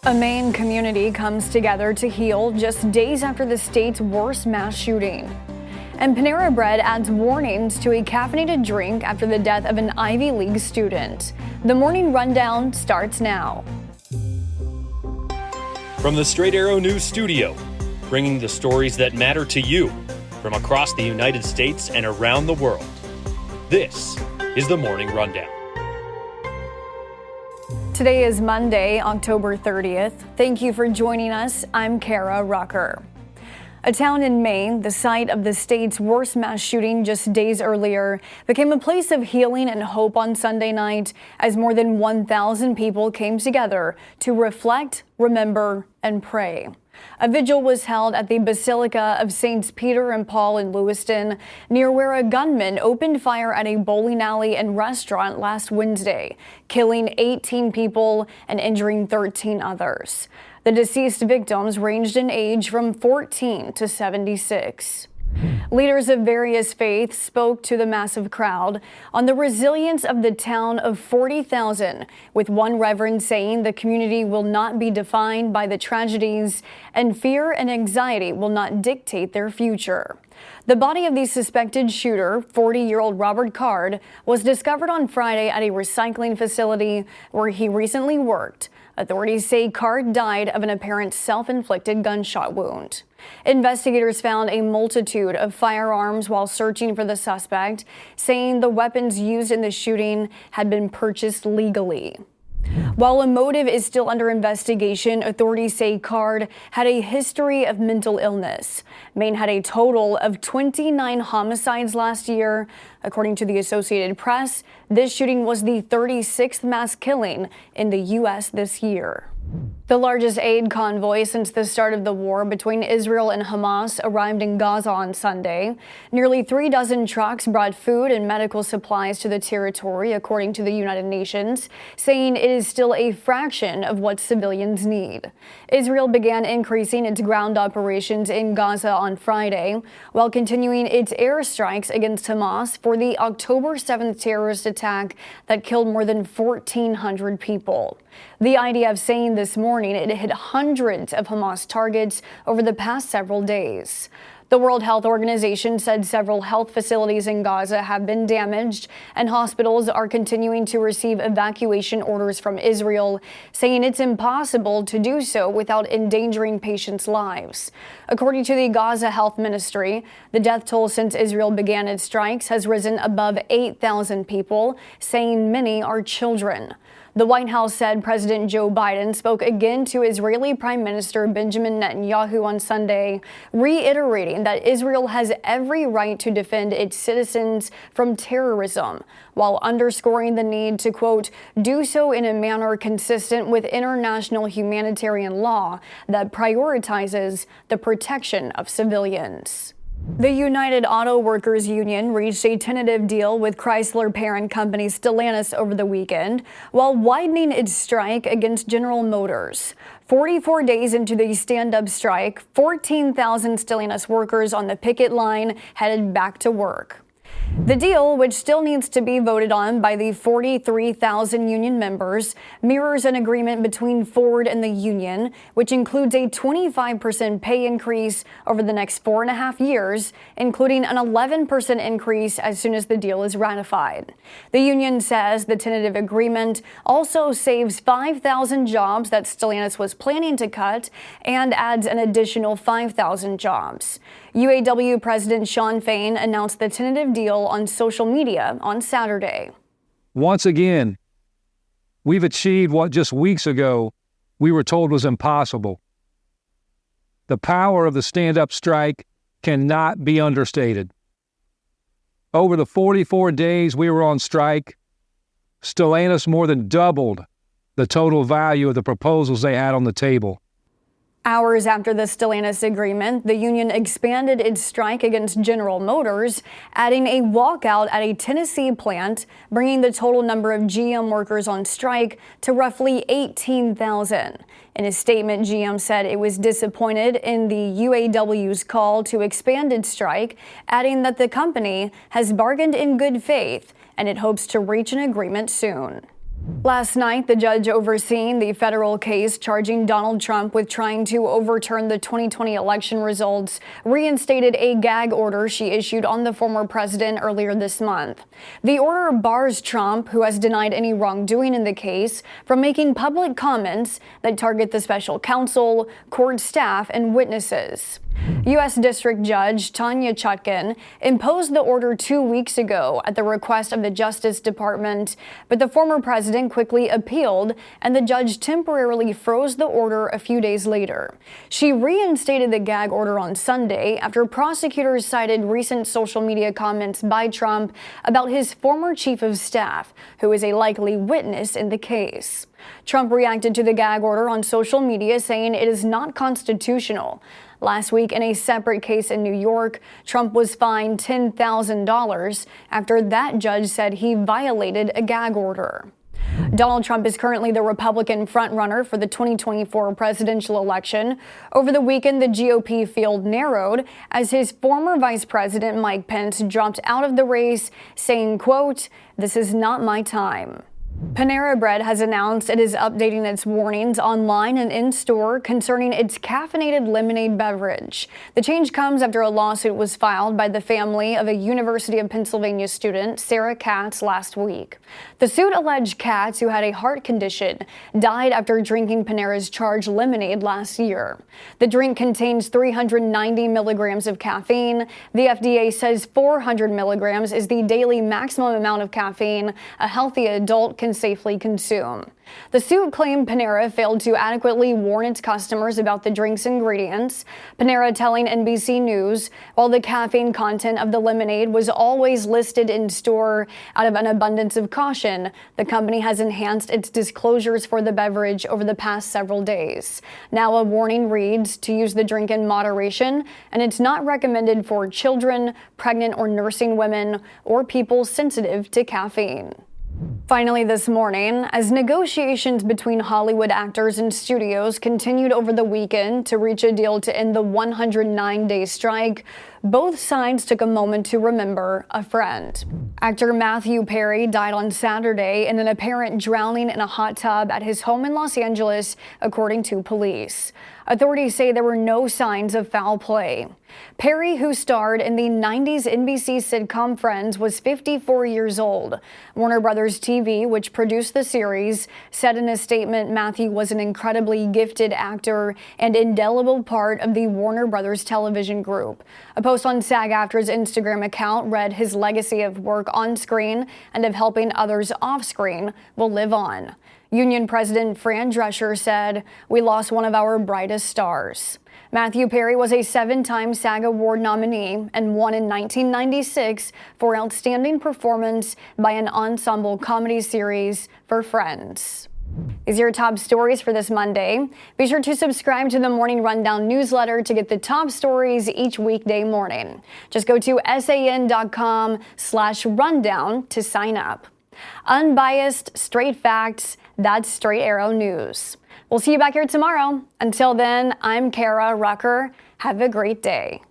A Maine community comes together to heal just days after the state's worst mass shooting. And Panera Bread adds warnings to a caffeinated drink after the death of an Ivy League student. The morning rundown starts now. From the Straight Arrow News Studio, bringing the stories that matter to you from across the United States and around the world. This is the Morning Rundown. Today is Monday, October 30th. Thank you for joining us. I'm Kara Rucker. A town in Maine, the site of the state's worst mass shooting just days earlier, became a place of healing and hope on Sunday night as more than 1,000 people came together to reflect, remember, and pray. A vigil was held at the Basilica of Saints Peter and Paul in Lewiston, near where a gunman opened fire at a bowling alley and restaurant last Wednesday, killing 18 people and injuring 13 others. The deceased victims ranged in age from 14 to 76. Leaders of various faiths spoke to the massive crowd on the resilience of the town of 40,000, with one reverend saying the community will not be defined by the tragedies and fear and anxiety will not dictate their future. The body of the suspected shooter, 40-year-old Robert Card, was discovered on Friday at a recycling facility where he recently worked. Authorities say Card died of an apparent self-inflicted gunshot wound. Investigators found a multitude of firearms while searching for the suspect, saying the weapons used in the shooting had been purchased legally. While a motive is still under investigation, authorities say Card had a history of mental illness. Maine had a total of 29 homicides last year. According to the Associated Press, this shooting was the 36th mass killing in the U.S. this year. The largest aid convoy since the start of the war between Israel and Hamas arrived in Gaza on Sunday. Nearly 36 trucks brought food and medical supplies to the territory, according to the United Nations, saying it is still a fraction of what civilians need. Israel began increasing its ground operations in Gaza on Friday, while continuing its airstrikes against Hamas for the October 7th terrorist attack that killed more than 1,400 people. The IDF saying this morning it hit hundreds of Hamas targets over the past several days. The World Health Organization said several health facilities in Gaza have been damaged, and hospitals are continuing to receive evacuation orders from Israel, saying it's impossible to do so without endangering patients' lives. According to the Gaza Health Ministry, the death toll since Israel began its strikes has risen above 8,000 people, saying many are children. The White House said President Joe Biden spoke again to Israeli Prime Minister Benjamin Netanyahu on Sunday, reiterating that Israel has every right to defend its citizens from terrorism, while underscoring the need to, quote, do so in a manner consistent with international humanitarian law that prioritizes the protection of civilians. The United Auto Workers Union reached a tentative deal with Chrysler parent company Stellantis over the weekend, while widening its strike against General Motors. 44 days into the stand-up strike, 14,000 Stellantis workers on the picket line headed back to work. The deal, which still needs to be voted on by the 43,000 union members, mirrors an agreement between Ford and the union, which includes a 25% pay increase over the next 4.5 years, including an 11% increase as soon as the deal is ratified. The union says the tentative agreement also saves 5,000 jobs that Stellantis was planning to cut and adds an additional 5,000 jobs. UAW President Shawn Fain announced the tentative deal on social media on Saturday. Once again, we've achieved what just weeks ago we were told was impossible. The power of the stand-up strike cannot be understated. Over the 44 days we were on strike, Stellantis more than doubled the total value of the proposals they had on the table. Hours after the Stellantis agreement, the union expanded its strike against General Motors, adding a walkout at a Tennessee plant, bringing the total number of GM workers on strike to roughly 18,000. In a statement, GM said it was disappointed in the UAW's call to expand its strike, adding that the company has bargained in good faith and it hopes to reach an agreement soon. Last night, the judge overseeing the federal case charging Donald Trump with trying to overturn the 2020 election results reinstated a gag order she issued on the former president earlier this month. The order bars Trump, who has denied any wrongdoing in the case, from making public comments that target the special counsel, court staff, and witnesses. U.S. District Judge Tanya Chutkan imposed the order 2 weeks ago at the request of the Justice Department, but the former president quickly appealed, and the judge temporarily froze the order a few days later. She reinstated the gag order on Sunday after prosecutors cited recent social media comments by Trump about his former chief of staff, who is a likely witness in the case. Trump reacted to the gag order on social media, saying it is not constitutional. Last week, in a separate case in New York, Trump was fined $10,000 after that judge said he violated a gag order. Donald Trump is currently the Republican frontrunner for the 2024 presidential election. Over the weekend, the GOP field narrowed as his former Vice President Mike Pence dropped out of the race, saying, quote, "This is not my time." Panera Bread has announced it is updating its warnings online and in-store concerning its caffeinated lemonade beverage. The change comes after a lawsuit was filed by the family of a University of Pennsylvania student, Sarah Katz, last week. The suit alleged Katz, who had a heart condition, died after drinking Panera's charged lemonade last year. The drink contains 390 milligrams of caffeine. The FDA says 400 milligrams is the daily maximum amount of caffeine a healthy adult can safely consume. The suit claimed Panera failed to adequately warn its customers about the drink's ingredients. Panera telling NBC News, while the caffeine content of the lemonade was always listed in store out of an abundance of caution, the company has enhanced its disclosures for the beverage over the past several days. Now a warning reads to use the drink in moderation, and it's not recommended for children, pregnant or nursing women, or people sensitive to caffeine. Finally this morning, as negotiations between Hollywood actors and studios continued over the weekend to reach a deal to end the 109-day strike, both sides took a moment to remember a friend. Actor Matthew Perry died on Saturday in an apparent drowning in a hot tub at his home in Los Angeles, according to police. Authorities say there were no signs of foul play. Perry, who starred in the 90s NBC sitcom Friends, was 54 years old. Warner Brothers TV, which produced the series, said in a statement Matthew was an incredibly gifted actor and indelible part of the Warner Brothers television group. A post on SAG-AFTRA's Instagram account read his legacy of work on screen and of helping others off screen will live on. Union President Fran Drescher said, "We lost one of our brightest stars." Matthew Perry was a 7-time SAG Award nominee and won in 1996 for outstanding performance by an ensemble comedy series for Friends. These are your top stories for this Monday. Be sure to subscribe to the Morning Rundown newsletter to get the top stories each weekday morning. Just go to san.com/rundown to sign up. Unbiased, straight facts, that's Straight Arrow News. We'll see you back here tomorrow. Until then, I'm Kara Rucker. Have a great day.